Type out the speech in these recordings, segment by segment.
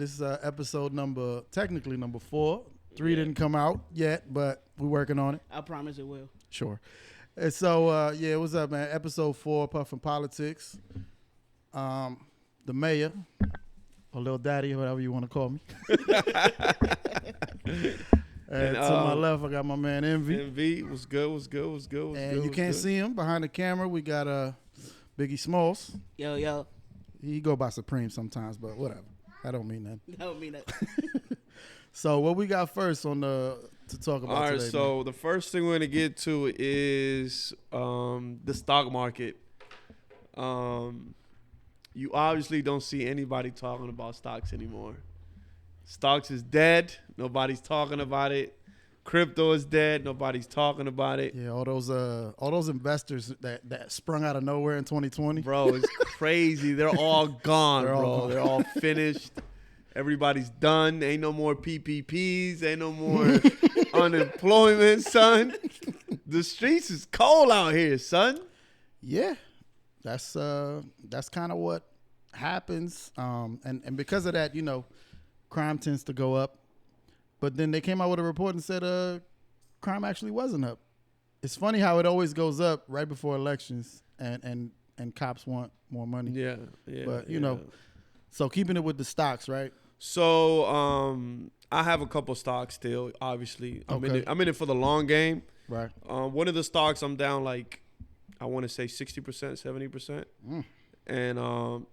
This is technically number 4. 3 didn't come out yet, but we're working on it. I promise it will. Sure. And so, what's up, man? Episode 4, Puffin Politics. The mayor, or Lil Daddy, whatever you want to call me. And to my left, I got my man MV. MV was good. And you can't see him behind the camera. We got Biggie Smalls. Yo. He go by Supreme sometimes, but whatever. I don't mean that. I don't mean that. So what we got first to talk about? All right, today, so man? the first thing we're gonna get to is the stock market. You obviously don't see anybody talking about stocks anymore. Stocks is dead. Nobody's talking about it. Crypto is dead. Nobody's talking about it. Yeah, all those investors that sprung out of nowhere in 2020. Bro, it's crazy. They're all gone, bro. They're all finished. Everybody's done. Ain't no more PPPs. Ain't no more unemployment, son. The streets is cold out here, son. Yeah, that's kind of what happens. And because of that, crime tends to go up. But then they came out with a report and said crime actually wasn't up. It's funny how it always goes up right before elections and cops want more money. Yeah. But, so keeping it with the stocks, right? So I have a couple stocks still, obviously. I'm in it for the long game. Right. One of the stocks I'm down like, I want to say 60%, 70%. And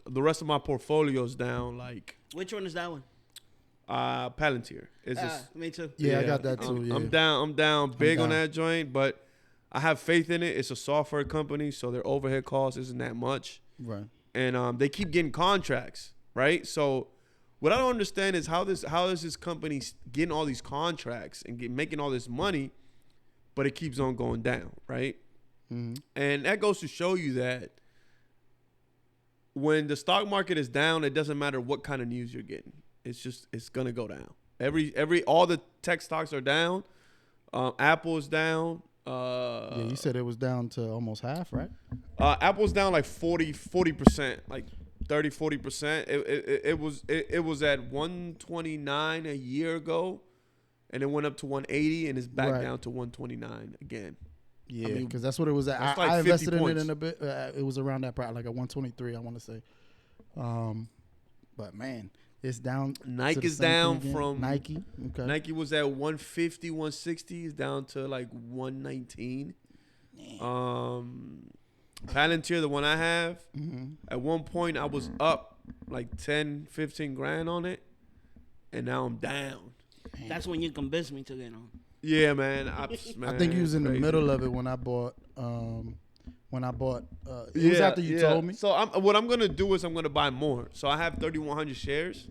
the rest of my portfolio's down like. Which one is that one? Palantir. Me too. Yeah, I got that too. Yeah. I'm down big on that joint, but I have faith in it. It's a software company, so their overhead cost isn't that much. Right. And they keep getting contracts, right? So what I don't understand is how is this company getting all these contracts and making all this money, but it keeps on going down, right? Mm-hmm. And that goes to show you that when the stock market is down, it doesn't matter what kind of news you're getting. It's gonna go down. All the tech stocks are down. Apple is down. You said it was down to almost half, right? Apple's down like 40%, like 30-40%. It was at 129 a year ago, and it went up to 180, and it's back down to 129 again. Yeah, because that's what it was at. I invested in it in a bit. It was around that price, like at 123, I want to say. But man, it's down. Nike is down from Nike. Okay. Nike was at 150, 160. It's down to like 119. Palantir, the one I have, at one point I was up like 10, 15 grand on it, and now I'm down. That's when you convinced me to get on. Yeah, man. I think you was in the middle of it when I bought. It was after you told me. So what I'm gonna do is I'm gonna buy more. So I have 3,100 shares.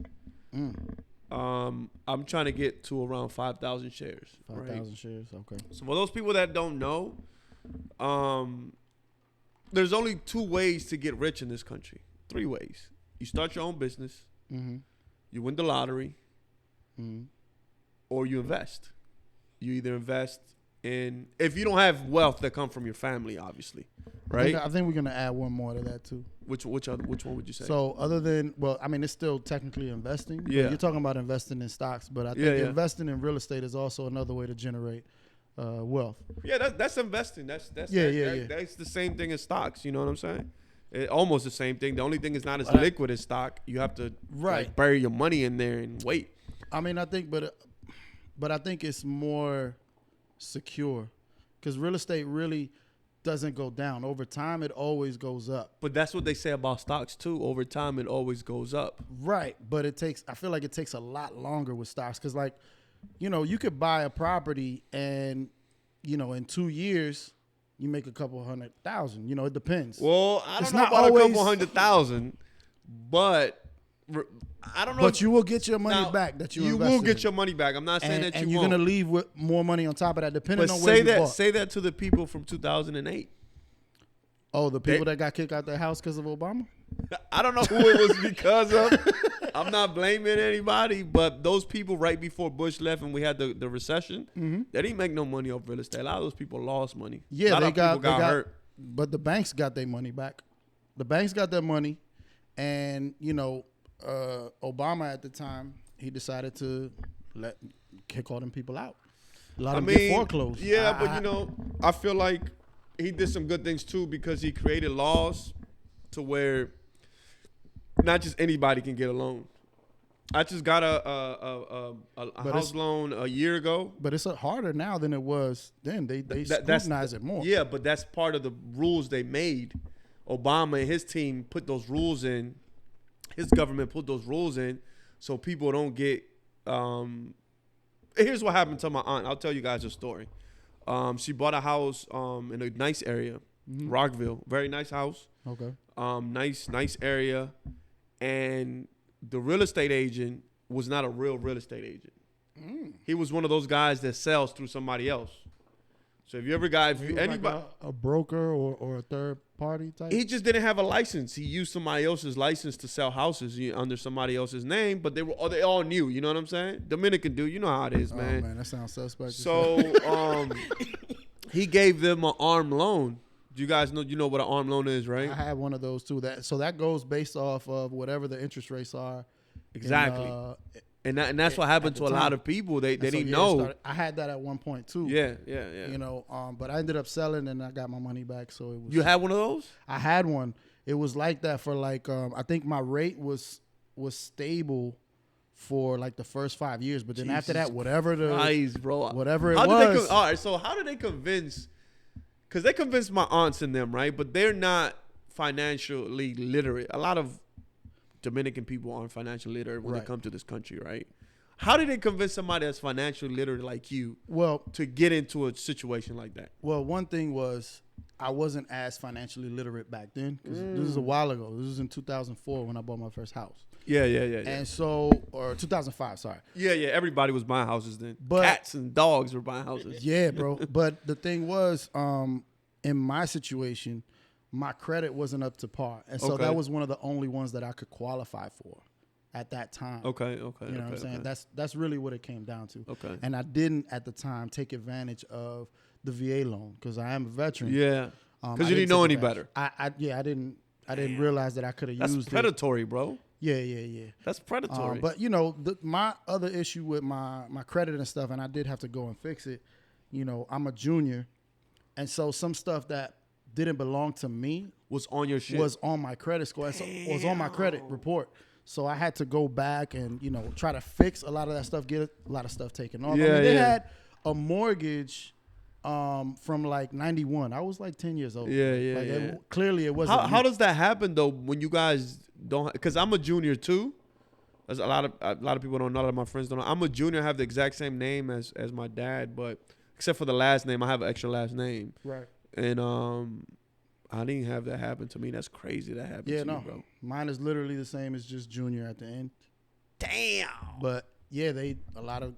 I'm trying to get to around 5,000 shares. 5,000 shares. Okay. So for those people that don't know, there's only 2 ways to get rich in this country. 3 ways. You start your own business. You win the lottery. Or you invest. You either invest in, if you don't have wealth that come from your family, obviously, right? I think we're gonna add one more to that too. Which one would you say? So other than, it's still technically investing. Yeah. You're talking about investing in stocks, but I think investing in real estate is also another way to generate wealth. Yeah, that's investing. That's That's the same thing as stocks. You know what I'm saying? Almost the same thing. The only thing is not as liquid as stock. You have to bury your money in there and wait. I mean, I think, but I think it's more secure because real estate really doesn't go down. Over time, it always goes up. But that's what they say about stocks too. Over time, it always goes up. Right, but I feel like it takes a lot longer with stocks because, like, you could buy a property and, in 2 years, you make a couple $100,000. It depends. Well, I don't know about a couple $100,000, but I don't know. But you will get your money back that you invested. You will get your money back. I'm not saying that you won't. And you're going to leave with more money on top of that, depending on where you bought. Say that to the people from 2008. Oh, the people that got kicked out their house because of Obama? I don't know who it was because of. I'm not blaming anybody, but those people right before Bush left and we had the recession, they didn't make no money off real estate. A lot of those people lost money. Yeah, a lot of people got hurt. But the banks got their money back. The banks got their money, and Obama at the time, he decided to kick all them people out. A lot of them get foreclosed. Yeah, but I feel like he did some good things too because he created laws to where not just anybody can get a loan. I just got a house loan a year ago. But it's harder now than it was then. They scrutinize it more. Yeah, but that's part of the rules they made. Obama and his team put those rules in. His government put those rules in so people don't get here's what happened to my aunt. I'll tell you guys a story. She bought a house in a nice area, Rockville. Very nice house. Okay. Nice area. And the real estate agent was not a real estate agent. He was one of those guys that sells through somebody else. So if you ever got anybody like a broker or a third party type, he just didn't have a license. He used somebody else's license to sell houses under somebody else's name, but they all knew. You know what I'm saying? Dominican dude, you know how it is, man. Oh man, that sounds suspect. So he gave them an arm loan. You guys know, what an arm loan is, right? I had one of those too. That goes based off of whatever the interest rates are. Exactly. And that's what happened to a lot of people. They didn't know. I had that at one point too. Yeah. But I ended up selling and I got my money back. So it was. You had one of those? I had one. It was like that for I think my rate was stable for like the first 5 years, but then after that, whatever it was. All right. So how did they convince? Because they convinced my aunts and them, right? But they're not financially literate. A lot of Dominican people aren't financially literate when they come to this country, right? How did they convince somebody that's financially literate like you to get into a situation like that? Well, one thing was I wasn't as financially literate back then. Because this is a while ago. This was in 2004 when I bought my first house. Yeah. And so, or 2005, sorry. Yeah. Everybody was buying houses then. But cats and dogs were buying houses. Yeah, bro. But the thing was, in my situation, my credit wasn't up to par. And so that was one of the only ones that I could qualify for at that time. Okay. You know what I'm saying? That's really what it came down to. Okay. And I didn't at the time take advantage of the VA loan because I am a veteran. Yeah. Because you didn't know any better. I didn't realize that I could have used it. That's predatory, bro. Yeah. That's predatory. But my other issue with my credit and stuff, and I did have to go and fix it. I'm a junior, and so some stuff that didn't belong to me was on your shit. Was on my credit score. So was on my credit report. So I had to go back and try to fix a lot of that stuff, get a lot of stuff taken off. Yeah, they had a mortgage from like 91. I was like 10 years old. Yeah. Clearly it wasn't. How does that happen though when you guys don't? Because I'm a junior too. As a lot of people don't know. A lot of my friends don't know. I'm a junior. I have the exact same name as my dad, but except for the last name, I have an extra last name. Right. And I didn't have that happen to me. That's crazy that happened to me, bro. Mine is literally the same as just junior at the end. Damn. But yeah, a lot of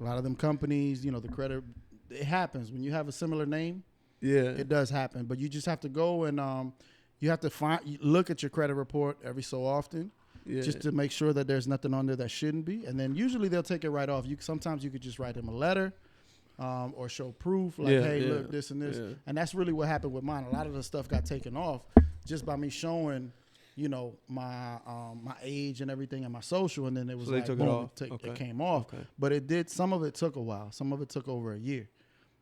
them companies, the credit, it happens when you have a similar name. Yeah, it does happen. But you just have to go and you have to look at your credit report every so often, just to make sure that there's nothing on there that shouldn't be. And then usually they'll take it right off. Sometimes you could just write them a letter. Or show proof look, this and this. Yeah. And that's really what happened with mine. A lot of the stuff got taken off just by me showing, my age and everything and my social. And then it was so boom, it came off. Okay. But some of it took a while. Some of it took over a year.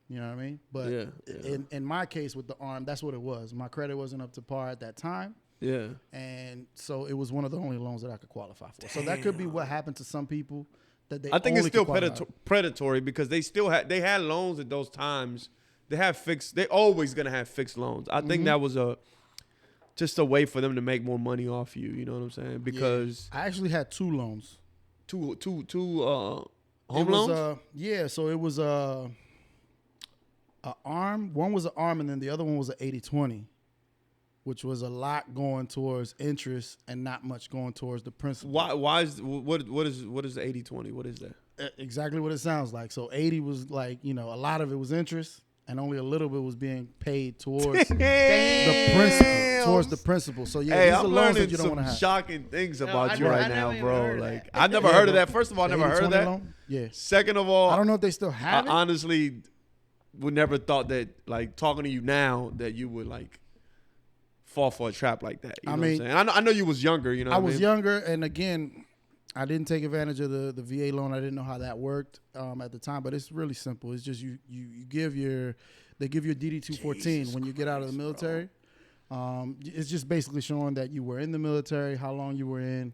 You know what I mean? But in my case with the arm, that's what it was. My credit wasn't up to par at that time. Yeah. And so it was one of the only loans that I could qualify for. So that could be what happened to some people. I think it's still predatory because they had loans at those times. They're always gonna have fixed loans. I think that was just a way for them to make more money off you. You know what I'm saying? Because I actually had two loans. Two home loans? So it was a arm. One was an arm and then the other one was an 80-20. Which was a lot going towards interest and not much going towards the principal. Why is what is the 80-20? What is that? Exactly what it sounds like. So 80 was like, a lot of it was interest and only a little bit was being paid towards the principal. Towards the principal. So these are loans that you don't want to have. Shocking things about you right now, bro. Like I've never heard of that. First of all, I never heard of that. Loan? Yeah. Second of all, I don't know if they still have it. I honestly would never thought that, like, talking to you now, that you would like fall for a trap like that. You know mean, what I'm saying? I know you was younger. You know, I what was mean? younger, and again, I didn't take advantage of the VA loan. I didn't know how that worked at the time, but it's really simple. It's just you give they give you a DD 214 when you get out of the military. It's just basically showing that you were in the military, how long you were in,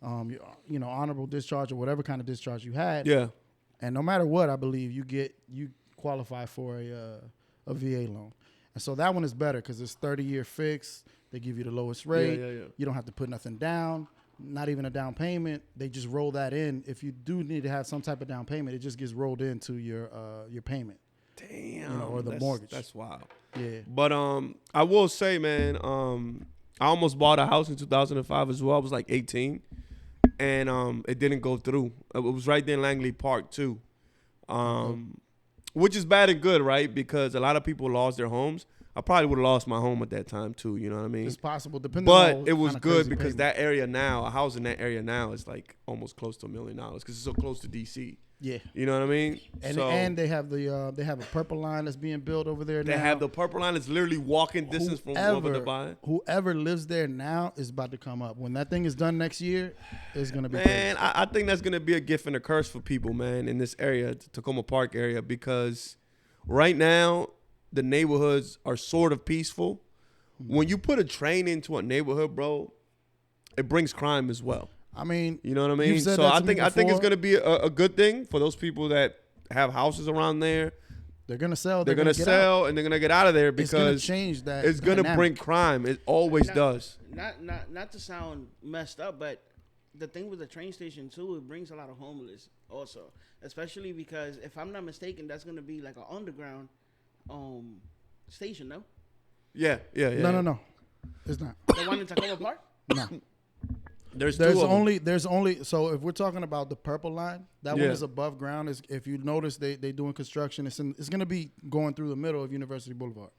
you know, honorable discharge or whatever kind of discharge you had. Yeah. And no matter what, I believe you qualify for a VA loan. And so that one is better because it's 30-year fixed. They give you the lowest rate. Yeah. You don't have to put nothing down, not even a down payment. They just roll that in. If you do need to have some type of down payment, it just gets rolled into your payment. Damn. You know, or the mortgage. That's wild. Yeah. But I will say, man, I almost bought a house in 2005 as well. I was like 18, and it didn't go through. It was right there in Langley Park too, which is bad and good, right? Because a lot of people lost their homes. I probably would have lost my home at that time too. You know what I mean? It's possible, depending. But on it was good because payment. that area now, a house in that area now is like almost close to $1 million because it's so close to DC. Yeah. You know what I mean? And they have they have a purple line that's being built over there now. They have the purple line. It's literally walking distance from wherever they're buying. Whoever lives there now is about to come up. When that thing is done next year, it's gonna be. Man, I think that's gonna be a gift and a curse for people, man, in this area, Tacoma Park area, because right now the neighborhoods are sort of peaceful. When you put a train into a neighborhood, bro, it brings crime as well. I mean, you know what I mean? So I think it's gonna be a good thing for those people that have houses around there. They're gonna sell. They're gonna sell, and they're gonna get out of there because it's gonna change that. It's gonna bring crime. It always does. Not to sound messed up, but the thing with the train station too, it brings a lot of homeless also, especially because if I'm not mistaken, that's gonna be like an underground station, no? Yeah. No. It's not. The one in Tacoma Park? No. There's only so if we're talking about the purple line, that one is above ground. Is if you notice they doing construction, it's going to be going through the middle of University Boulevard.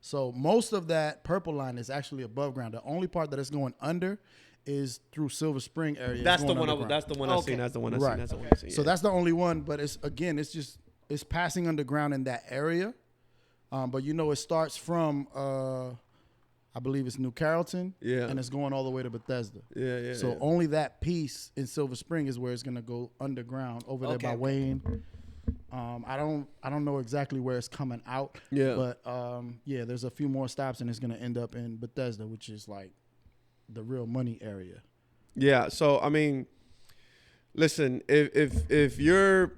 So most of that purple line is actually above ground. The only part that is going under is through Silver Spring area. That's the one. That's the one I seen. That's the one I seen. That's the one I seen. So that's the only one. But it's passing underground in that area. But you know, it starts from I believe it's New Carrollton, and it's going all the way to Bethesda. Yeah. So only that piece in Silver Spring is where it's gonna go underground over there by Wayne. I don't know exactly where it's coming out. Yeah. But there's a few more stops and it's gonna end up in Bethesda, which is like the real money area. Yeah. So I mean, listen, if you're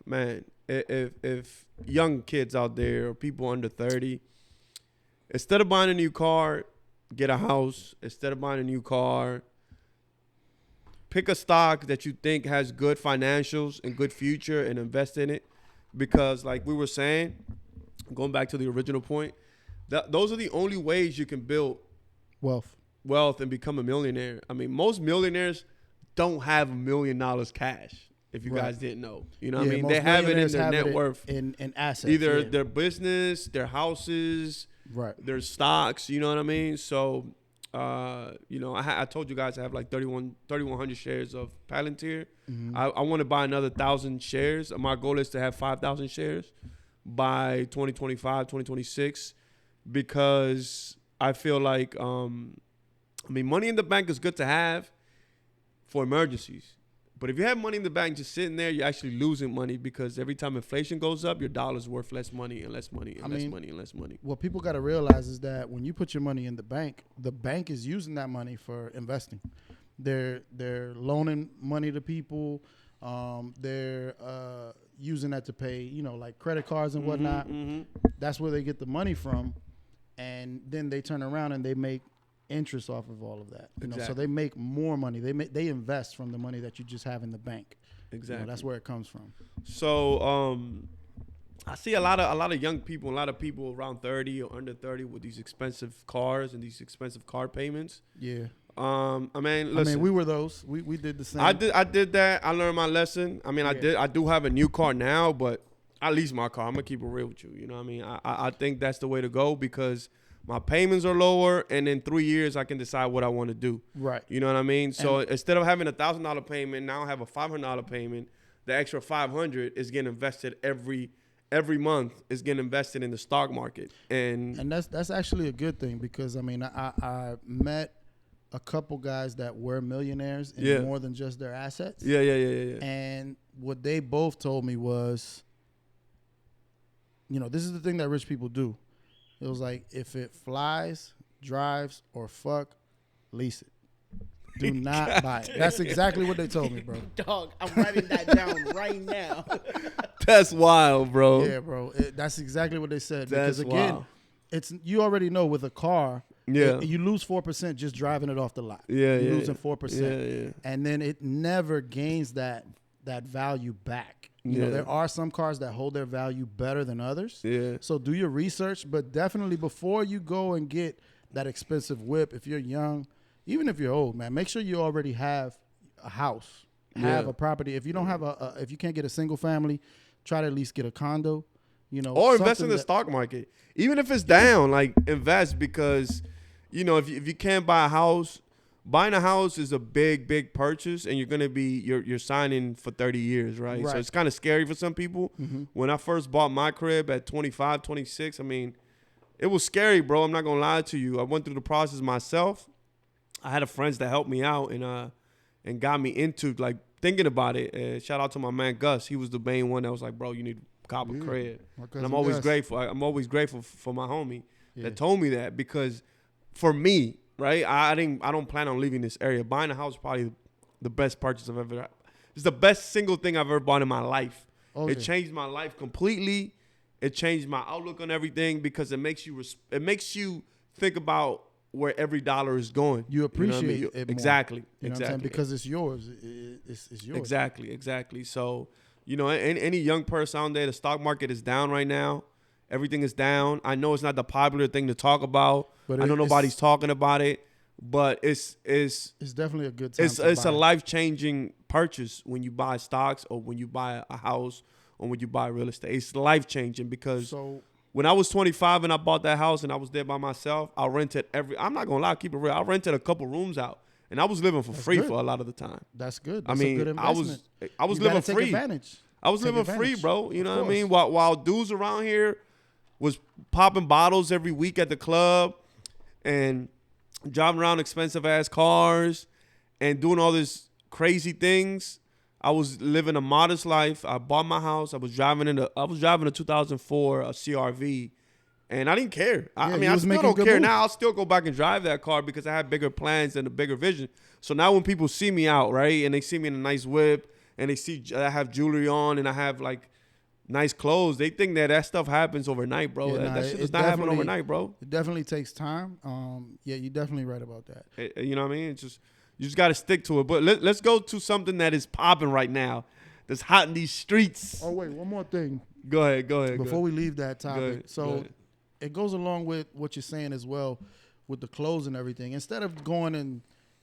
man, if young kids out there or people under 30. Instead of buying a new car, get a house. Instead of buying a new car, pick a stock that you think has good financials and good future and invest in it. Because like we were saying, going back to the original point, those are the only ways you can build wealth and become a millionaire. I mean, most millionaires don't have $1 million cash. If you guys didn't know, you know what I mean? They have it in their net worth. In assets. Either their business, their houses, their stocks, you know what I mean? So, you know, I told you guys I have like 3,100 shares of Palantir. Mm-hmm. I want to buy another 1,000 shares. My goal is to have 5,000 shares by 2025, 2026, because I feel like, money in the bank is good to have for emergencies. But if you have money in the bank just sitting there, you're actually losing money because every time inflation goes up, your dollar's worth less money and less money and less money and less money. What people got to realize is that when you put your money in the bank is using that money for investing. They're loaning money to people. They're using that to pay, you know, like credit cards and whatnot. Mm-hmm. That's where they get the money from. And then they turn around and they make interest off of all of that. You know, so they make more money. They invest from the money that you just have in the bank. Exactly. You know, that's where it comes from. So I see a lot of young people, a lot of people around 30 or under 30 with these expensive cars and these expensive car payments. Yeah. Listen, we were those. We did the same. I did that. I learned my lesson. I do have a new car now, but I lease my car. I'm gonna keep it real with you. You know what I mean? I think that's the way to go because my payments are lower, and in 3 years I can decide what I want to do. Right. You know what I mean? So instead of having $1,000 payment, now I have a $500 payment. The extra $500 is getting invested every every month is getting invested in the stock market. And that's actually a good thing, because I mean I met a couple guys that were millionaires in more than just their assets. Yeah. And what they both told me was, this is the thing that rich people do. It was like, if it flies, drives, or fuck, lease it. Do not buy it. That's exactly what they told me, bro. Dog, I'm writing that down right now. That's wild, bro. Yeah, bro. That's exactly what they said. That's because again, wild. You already know with a car, Yeah. you lose 4% just driving it off the lot. Yeah, You're yeah, losing 4%. Yeah. And then it never gains that value back. There are some cars that hold their value better than others. Yeah. So do your research, but definitely before you go and get that expensive whip, if you're young, even if you're old, man, make sure you already have a house, have a property. If you don't have if you can't get a single family, try to at least get a condo. Or invest in the stock market. Even if it's down, like, invest, because, if you can't buy a house, buying a house is a big purchase, and you're signing for 30 years, right? So it's kind of scary for some people. Mm-hmm. When I first bought my crib at 25, 26, I mean, it was scary, bro. I'm not going to lie to you. I went through the process myself. I had friends that helped me out and got me into, like, thinking about it. Shout out to my man Gus. He was the main one that was like, bro, you need to cop a crib. And I'm always grateful. I'm always grateful for my homie that told me that, because for me, right, I don't plan on leaving this area. Buying a house is probably the best purchase I've ever had. It's the best single thing I've ever bought in my life. Okay. It changed my life completely. It changed my outlook on everything, because it makes you think about where every dollar is going. You appreciate it more. Exactly. You know what I'm saying? Because it's yours. It's yours. Exactly. So, any young person out there, the stock market is down right now. Everything is down. I know it's not the popular thing to talk about. But I know nobody's talking about it. But it's definitely a good time. It's a life-changing purchase when you buy stocks, or when you buy a house, or when you buy real estate. It's life-changing, because when I was 25 and I bought that house and I was there by myself, I rented I'm not going to lie, keep it real. I rented a couple rooms out, and I was living for free for a lot of the time. That's good. That's a good investment. I was living free. Advantage. I was living free, bro. You know what I mean? While dudes around here was popping bottles every week at the club and driving around expensive ass cars and doing all these crazy things, I was living a modest life. I bought my house. I was driving a 2004 CRV, and I didn't care. I mean, I still don't care now. I'll still go back and drive that car, because I have bigger plans and a bigger vision. So now when people see me out, right, and they see me in a nice whip, and they see I have jewelry on, and I have, like, nice clothes, they think that stuff happens overnight, bro. That shit does not happen overnight, bro. It definitely takes time. You're definitely right about that. You know what I mean? You just got to stick to it. But let's go to something that is popping right now, that's hot in these streets. Oh, wait, one more thing. Go ahead. Before we leave that topic. It goes along with what you're saying as well, with the clothes and everything. Instead of going and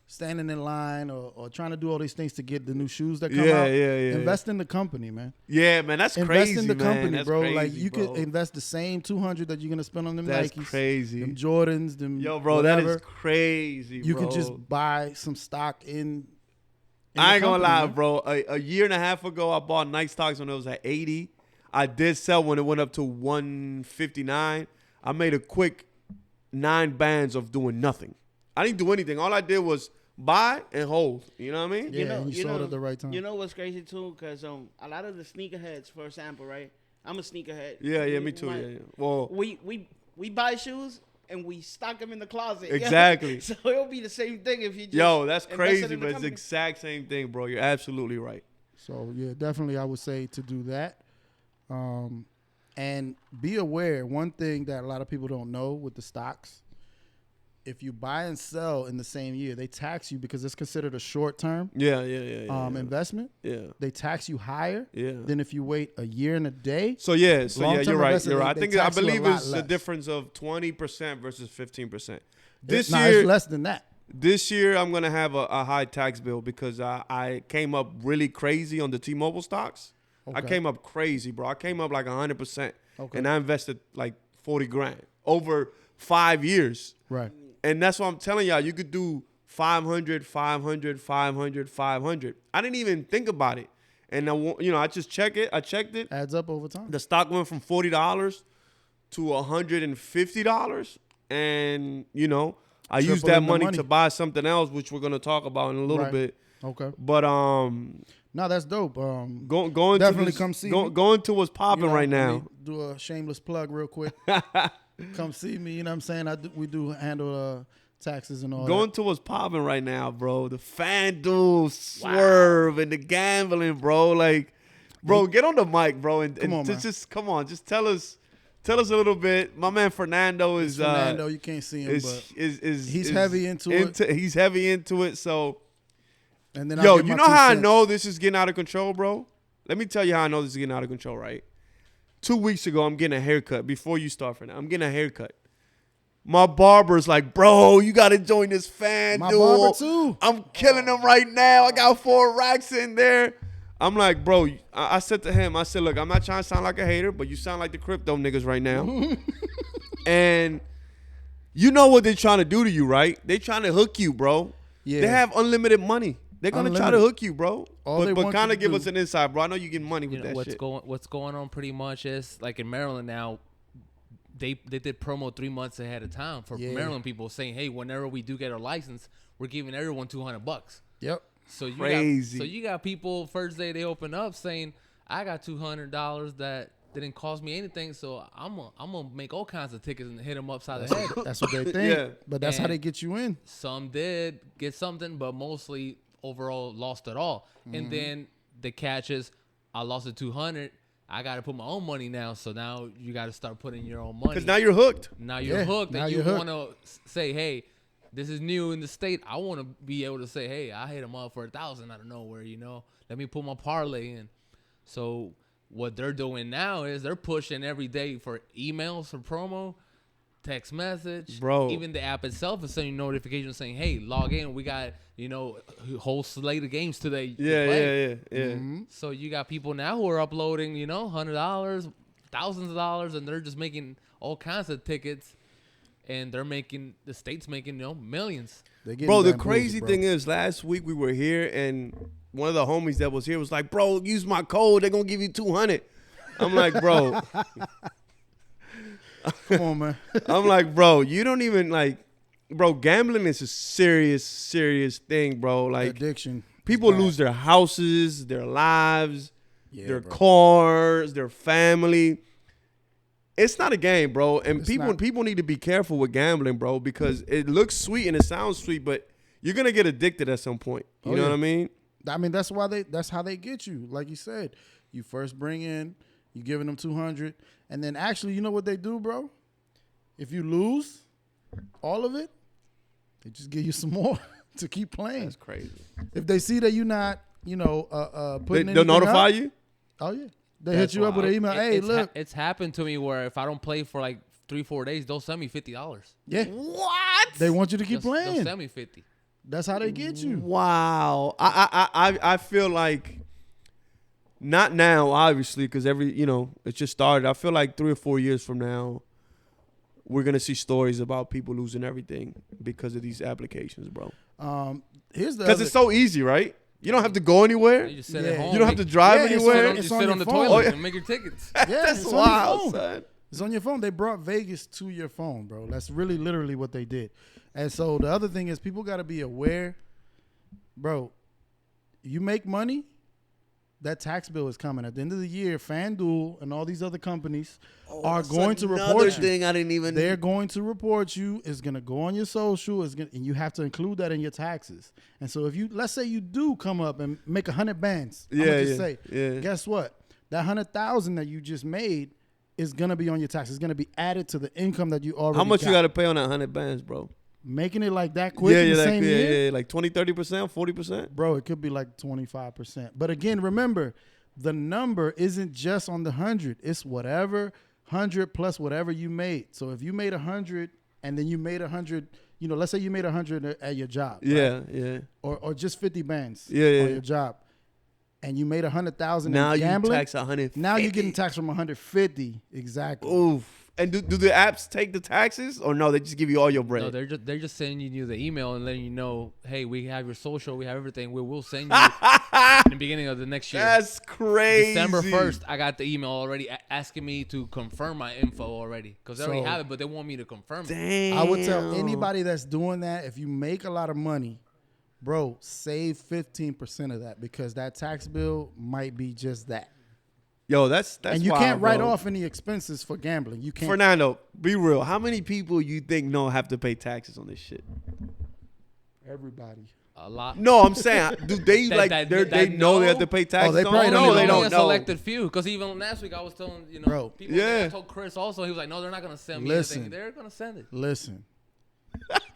standing in line or trying to do all these things to get the new shoes that come out, invest in the company, man. Yeah, man, that's invest crazy, in the company, that's bro. crazy, like, you bro. could invest the same $200 that you're gonna spend on them That's Nikes, crazy. them Jordans, them bro, whatever. that is crazy, bro. You could just buy some stock in I ain't gonna lie, man. bro. A year and a half ago, I bought Nike stocks when it was at 80. I did sell when it went up to 159. I made a quick 9 bands of doing nothing. I didn't do anything. All I did was buy and hold. You know what I mean? Yeah, you sold at the right time. You know what's crazy too? Because a lot of the sneakerheads, for example, right? I'm a sneakerhead. Yeah, me too. Yeah. Well, we buy shoes and we stock them in the closet. Exactly. So it'll be the same thing if you just that's crazy, but it's the exact same thing, bro. You're absolutely right. So yeah, definitely I would say to do that. And be aware, one thing that a lot of people don't know with the stocks, if you buy and sell in the same year, they tax you because it's considered a short term investment. Yeah. They tax you higher than if you wait a year and a day. So you're right. I believe it's a less. difference of 20% versus 15%. It's less than that. This year I'm gonna have a high tax bill because I came up really crazy on the T-Mobile stocks. Okay. I came up crazy, bro. I came up like 100%, and I invested like $40,000 over 5 years. Right. And that's what I'm telling y'all. You could do 500, 500, 500, 500. I didn't even think about it. And I just checked it. Adds up over time. The stock went from $40 to $150, and I used that money to buy something else, which we're gonna talk about in a little bit. Okay. But no, that's dope. Going definitely to come see me. me. Going to what's popping right now. Do a shameless plug real quick. Come see me. You know what I'm saying? We do handle taxes and all Going that. to what's popping right now, bro. The Fanduel swerve and the gambling, bro. Like, bro, get on the mic, bro, and just come on, just tell us a little bit. My man Fernando is Fernando. You can't see him, but he's heavy into it. He's heavy into it. So, and then you know how I know this is getting out of control, bro? Let me tell you how I know this is getting out of control, right? 2 weeks ago, I'm getting a haircut. Before you start, Fernando, I'm getting a haircut. My barber's like, bro, you got to join this Fanduel. My barber too. I'm killing them right now. I got 4 racks in there. I'm like, bro, I said to him, I said, look, I'm not trying to sound like a hater, but you sound like the crypto niggas right now. And you know what they're trying to do to you, right? They trying to hook you, bro. Yeah. They have unlimited money. They're going to try to hook you, bro. But kind of give us an insight, bro. I know you getting money with that shit. What's going on pretty much is, like in Maryland now, they did promo 3 months ahead of time for Maryland people saying, hey, whenever we do get our license, we're giving everyone $200. Yep. So you got people first day they open up saying, I got $200 that didn't cost me anything, so I'm gonna make all kinds of tickets and hit them upside the head. That's what they think. But that's how they get you in. Some did get something, but mostly overall lost it all. And then the catch is, I lost the 200. I got to put my own money now. So now you got to start putting your own money. Because now you're hooked. Now you're hooked. And you want to say, hey, this is new in the state. I want to be able to say, hey, I hit them up for 1,000 out of nowhere, Let me put my parlay in. So what they're doing now is they're pushing every day for emails for promo, text message. Bro. Even the app itself is sending notifications saying, hey, log in. We got, a whole slate of games today. Yeah. Mm-hmm. So you got people now who are uploading, $100, thousands of dollars, and they're just making all kinds of tickets. And the state's making, millions. Bro, the crazy thing is, last week we were here, and one of the homies that was here was like, bro, use my code. They're going to give you 200. I'm like, bro. Come on, man. I'm like, bro, you don't even bro, gambling is a serious, serious thing, bro. Like, addiction. People lose their houses, their lives, their cars, their family. It's not a game, bro. And people need to be careful with gambling, bro, because it looks sweet and it sounds sweet, but you're gonna get addicted at some point. You know what I mean? That's how they get you. Like you said, you first bring in, you giving them 200, and then actually, you know what they do, bro? If you lose all of it, they just give you some more to keep playing. That's crazy. If they see that you're not, putting they'll notify up, you. Oh yeah, they hit you up with an email. Hey, look, it's happened to me where if I don't play for like 3-4 days, they'll send me $50. Yeah. What? They want you to keep playing. They'll send me 50. That's how they get you. Wow. I feel like, not now, obviously, because it just started. I feel like 3 or 4 years from now, we're gonna see stories about people losing everything because of these applications, bro. Because it's so easy, right? You don't have to go anywhere. You just sit at home. You don't have to drive anywhere. You sit on the toilet and make your tickets. That's wild, son. It's on your phone. They brought Vegas to your phone, bro. That's really literally what they did. And so the other thing is people got to be aware, bro, you make money, that tax bill is coming. At the end of the year, FanDuel and all these other companies are going to report you. Thing I didn't even. They're going to report you. It's going to go on your social. And you have to include that in your taxes. And so let's say you do come up and make 100 bands. Guess what? That 100,000 that you just made is going to be on your tax. It's going to be added to the income that you already got. How much you got to pay on that 100 bands, bro? Making it like that quick in the same year? Yeah, like 20, 30%, 40%? Bro, it could be like 25%. But again, remember, the number isn't just on the 100. It's whatever, 100 plus whatever you made. So if you made 100 and then you made 100, let's say you made 100 at your job. Yeah, right? yeah. Or just 50 bands on your job. And you made 100,000 in gambling. Now you tax 150. Now you're getting taxed from 150. Exactly. Oof. And do the apps take the taxes or no? They just give you all your bread. No, they're just sending you the email and letting you know, hey, we have your social, we have everything. We will send you in the beginning of the next year. That's crazy. December 1st, I got the email already asking me to confirm my info already because they already have it, but they want me to confirm it. Damn. I would tell anybody that's doing that, if you make a lot of money, bro, save 15% of that because that tax bill might be just that. Yo, that's and you wild, can't write bro. off any expenses for gambling. You can't. Fernando, be real. How many people you think don't have to pay taxes on this shit? Everybody. A lot. No, I'm saying, do they they know they have to pay taxes? they probably on? don't No, even they know. don't A know. selected few, because even last week I was telling Bro. people. Yeah. I told Chris also. He was like, no, they're not gonna send me Listen. anything. They're gonna send it. Listen,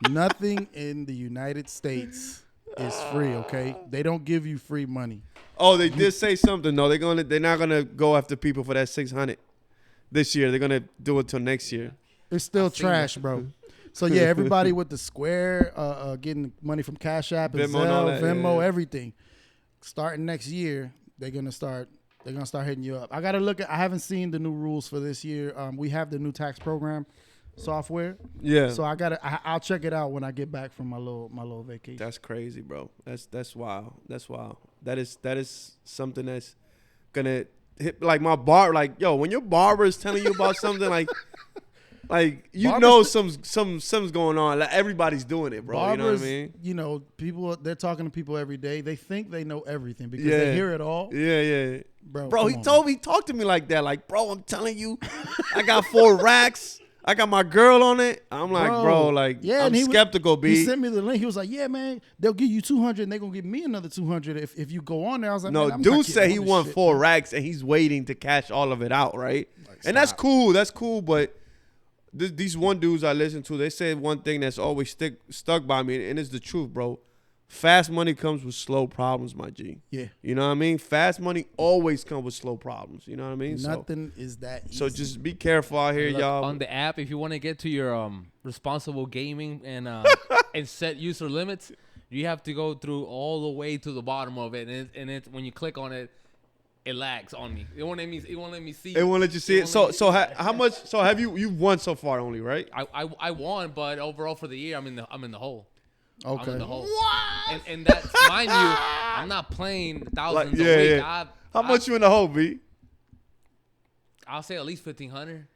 nothing in the United States is free. Okay, they don't give you free money. Oh, they did say something. No, they're not gonna go after people for that 600 this year. They're gonna do it till next year. It's still trash, bro. So yeah, everybody with the Square, getting money from Cash App and Venmo and all Zelle, that, Venmo, yeah. everything. Starting next year, they're gonna start hitting you up. I gotta look at. I haven't seen the new rules for this year. We have the new tax program software. Yeah. So I'll check it out when I get back from my little vacation. That's crazy, bro. That's wild. That's wild. That is something that's gonna hit like my bar. Like, yo, when your barber is telling you about something, like you know something's going on. Like everybody's doing it, bro. Barbers, you know what I mean? You know, people, they're talking to people every day. They think they know everything because Yeah. they hear it all. Yeah. Bro, He talked to me like that. Like, bro, I'm telling you, I got 4 racks. I got my girl on it. I'm like, bro, like, yeah, I'm skeptical, B. He sent me the link. He was like, yeah, man, they'll give you 200 and they're going to give me another 200 if you go on there. I was like, No, man, I'm dude not said getting he all this won shit, 4 man. racks and he's waiting to cash all of it out, right? Like, And that's stop. cool. That's cool. But these one dudes I listen to, they said one thing that's always stuck by me, and it's the truth, bro. Fast money comes with slow problems, my G. Yeah. You know what I mean? Fast money always comes with slow problems. You know what I mean? Nothing is that easy. So just be careful out here, Look, y'all. on the app, if you want to get to your responsible gaming and and set user limits, you have to go through all the way to the bottom of it, and it when you click on it, it lags on me. It won't let me see. They won't let you see it. So how much? So have you've won so far only, right? I won, but overall for the year, I'm in the hole. I'm Okay. in the hole. And that's, mind you, I'm not playing thousands Like, a week. yeah. How much you in the hole, B? I'll say at least 1,500.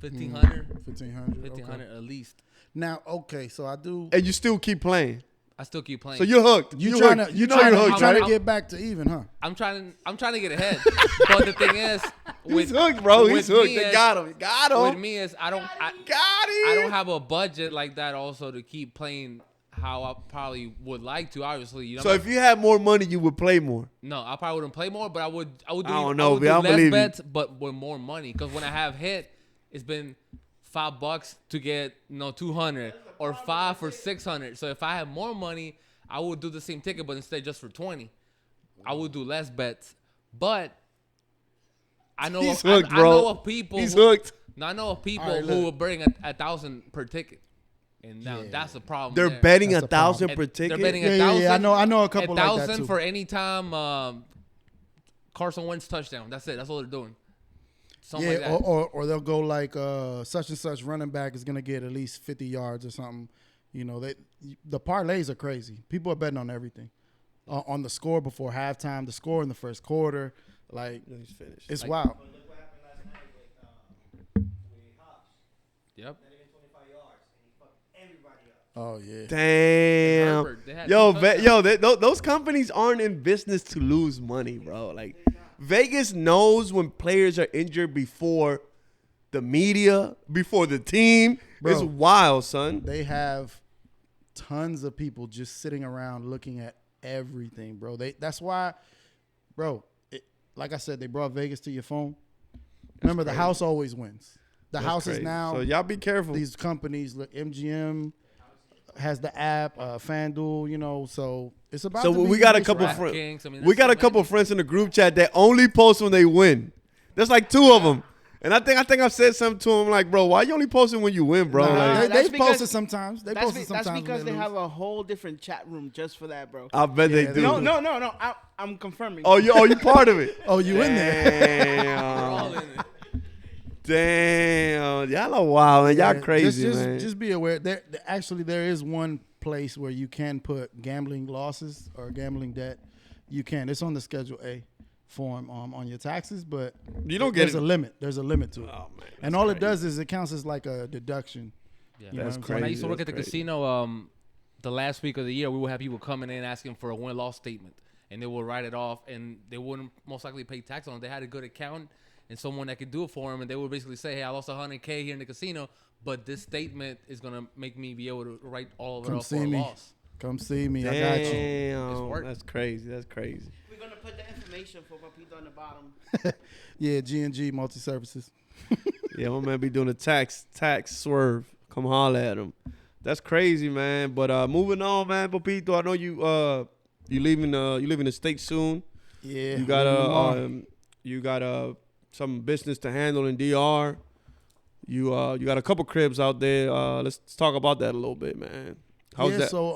1,500. At least. Now, okay, so I do. And you still keep playing. I still keep playing. So you're hooked. You hooked. trying to You know you're hooked, trying right? to get back to even, huh? I'm trying to get ahead. But the thing is, He's hooked, bro. He's with hooked. me They is- got him. Got him. with me is I got I him. don't have a budget like that also to keep playing how I probably would like to. Obviously, you know. So if you had more money, you would play more. No, I probably wouldn't play more, but I would do. I don't know, would B. do I less believe you. bets, but with more money. Because when I have hit, it's been $5 to get 200 or 5 for 600. So if I had more money, I would do the same ticket, but instead just for 20, I would do less bets. But I know He's I hooked, bro. know of people. He's who, hooked. Now, I know of people All right, who look. will bring 1,000 per ticket, and now Yeah. that's the problem. They're there. betting That's the problem. 1,000 per And ticket. They're betting Yeah, yeah, 1,000. yeah. I know a couple like that, 1,000 too. for any time Carson Wentz touchdown. That's it. That's all they're doing. Something Yeah, like that. or they'll go like such and such running back is gonna get at least 50 yards or something. You know, the parlays are crazy. People are betting on everything, on the score before halftime, the score in the first quarter. Like He's finished. it's Like- wild. But look what happened last night with Hobbs. Yep. Not even 25 yards, and he fucked everybody up. Oh yeah. Damn. Herbert, they had Yo, two touchdowns. those companies aren't in business to lose money, bro. Like Vegas knows when players are injured before the media, before the team. Bro. It's wild, son. They have tons of people just sitting around looking at everything, bro. That's why, bro. Like I said, they brought Vegas to your phone. Remember, the house always wins. The That's house crazy. is now. So y'all be careful. These companies, look, MGM has the app, Fanduel, you know, so it's about. So to we be got a race couple right. friends. DraftKings, I mean, We there's got so a couple many. friends in the group chat that only post when they win. There's like 2 of them, and I think I've said something to them like, bro, why you only posting when you win, bro? Nah, Like, that's they because- posted sometimes. They posted sometimes. That's because when they lose. have a whole different chat room just for that, bro. I bet they Yeah, do. No. I'm confirming. Oh, you part of it. Oh, you in there? We're all Damn. in it. Damn, y'all are wild, man. Y'all Yeah, crazy, just, man. Just be aware. Actually, there is one place where you can put gambling losses or gambling debt. You can. It's on the Schedule A form on your taxes, but You don't get there's it. a limit. There's a limit to it. Oh man, And all it does is it counts as like a deduction. Yeah. You know That's what I'm crazy. When I saying? used to work at the That's crazy. casino, the last week of the year, we would have people coming in asking for a win-loss statement, and they would write it off, and they wouldn't most likely pay tax on it. They had a good accountant and someone that could do it for them, and they would basically say, "Hey, I lost $100K here in the casino, but this statement is gonna make me be able to write all of it Come off for see a me. loss." Come see me. I got you. Damn, work. that's crazy. That's crazy. We're gonna put the information for Papito on the bottom. Yeah, G&G Multi-Services. Yeah, my man be doing a tax swerve. Come holler at him. That's crazy, man. But moving on, man, Papito. I know you leaving the state soon. Yeah. You got leaving tomorrow. you got some business to handle in DR. You got a couple cribs out there. Let's talk about that a little bit, man. How's that? So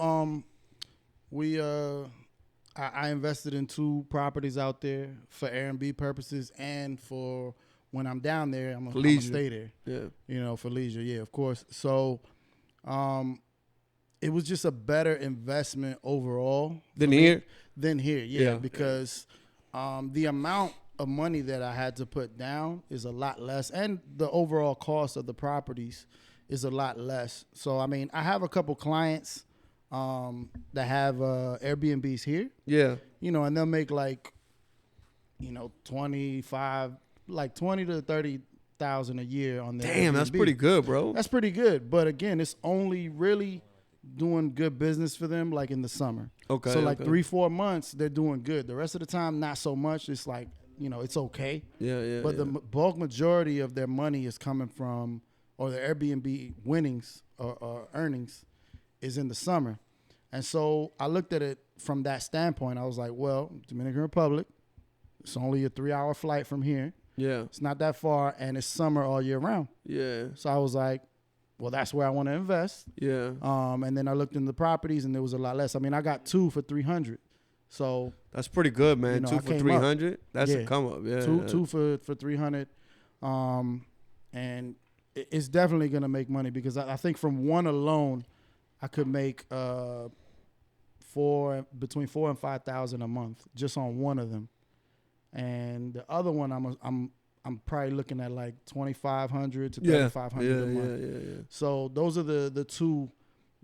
I invested in 2 properties out there for Airbnb purposes and for when I'm down there, I'm gonna Leisure. stay there. Yeah. You know, for leisure, yeah, of course. So it was just a better investment overall Than for me here? than here, Yeah. because the amount of money that I had to put down is a lot less, and the overall cost of the properties is a lot less. So I mean, I have a couple clients that have Airbnbs here, Yeah. you know, and they'll make like, 20 to 30,000 a year on their Damn, that's Airbnb. pretty good, bro. That's pretty good. But again, it's only really doing good business for them like in the summer. Okay. So like okay. 3-4 months, they're doing good. The rest of the time, not so much. It's like, it's okay. Yeah, yeah. But yeah. the bulk majority of their money is coming from, or their Airbnb winnings or earnings is in the summer. And so I looked at it from that standpoint. I was like, well, Dominican Republic, it's only a 3-hour flight from here. Yeah. It's not that far, and it's summer all year round. Yeah. So I was like, well, that's where I want to invest. Yeah. And then I looked in the properties, and there was a lot less. I mean, I got 2 for 300. So That's pretty good, man. I 2 for came up. 300. That's a Yeah. come up. Yeah. two for 300. And it's definitely gonna make money because I think from one alone, I could make between 4,000 and 5,000 a month just on one of them. And the other one, I'm probably looking at like 2,500 to 3,500 a month. Yeah. So those are the 2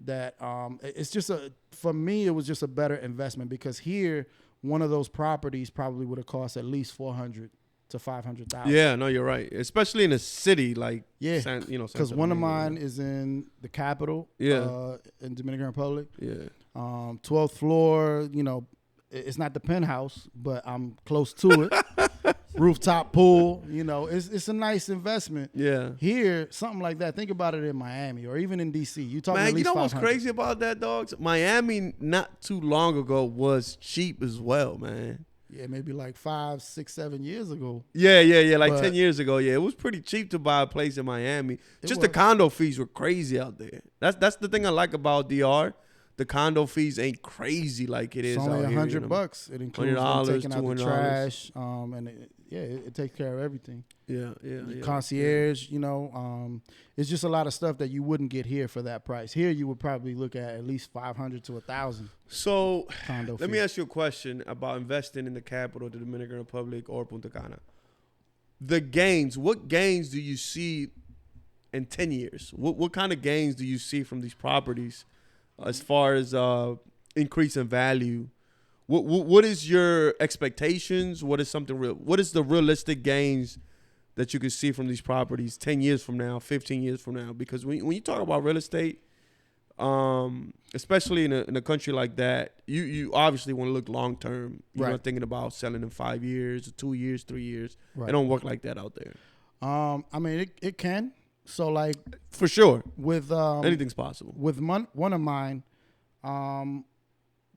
that it's just for me, it was just a better investment because here, one of those properties probably would have cost at least 400 to 500,000. Yeah, no, you're right. Especially in a city like Yeah. San Because Santo one of Domingo. mine is in the capital, Yeah. in Dominican Republic. Yeah. 12th floor, it's not the penthouse, but I'm close to it. Rooftop pool, it's a nice investment. Yeah. Here, something like that. Think about it in Miami or even in DC. You talking at Man, least you know what's 500. crazy about that, dogs? Miami not too long ago was cheap as well, man. Yeah, maybe like 5, 6, 7 years ago. Yeah. Like But- 10 years ago, yeah. It was pretty cheap to buy a place in Miami. It Just the was. condo fees were crazy out there. That's the thing I like about DR. The condo fees ain't crazy like it is It's only out here. $100. It includes them $100, taking out the $200. trash, and it takes care of everything. Yeah. Concierge, it's just a lot of stuff that you wouldn't get here for that price. Here, you would probably look at least 500 to 1,000 So condo. let fee. me ask you a question about investing in the capital, the Dominican Republic or Punta Cana. What gains do you see in 10 years? What kind of gains do you see from these properties as far as increase in value? What is your expectations? What is the realistic gains that you could see from these properties 10 years from now, 15 years from now? Because when you talk about real estate, especially in a country like that, you obviously want to look long term. You're Right. not thinking about selling in 5 years, 2 years, 3 years. Right. It don't work like that out there. I mean, it can. So like For sure, with anything's possible. with one of mine,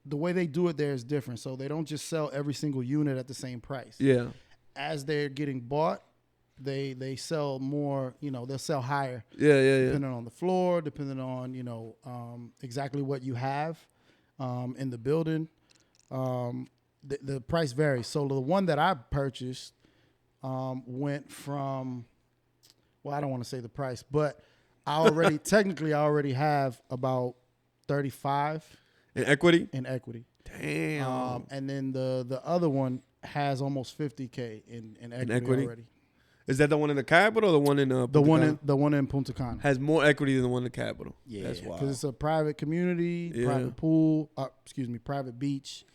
the way they do it there is different. So they don't just sell every single unit at the same price. Yeah, As they're getting bought, they sell more. They'll sell higher. yeah. Depending on the floor, depending on exactly what you have in the building, the price varies. So the one that I purchased went from well, I don't want to say the price, but I already have about 35 In equity? in equity. Damn. And then the other one has almost 50K in equity already. Is that the one in the capital or the one in The one in Punta Cana has more equity than the one in the capital? Yeah, That's wild. because it's a private community, private pool. Private beach.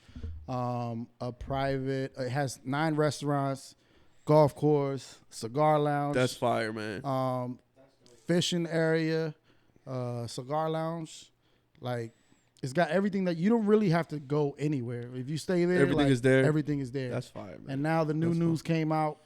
It has 9 restaurants, golf course, cigar lounge. That's fire, man. Fishing area, cigar lounge. Like, it's got everything that you don't really have to go anywhere. If you stay there, Everything is there. Everything is there. That's fire, man. And now the new news came out.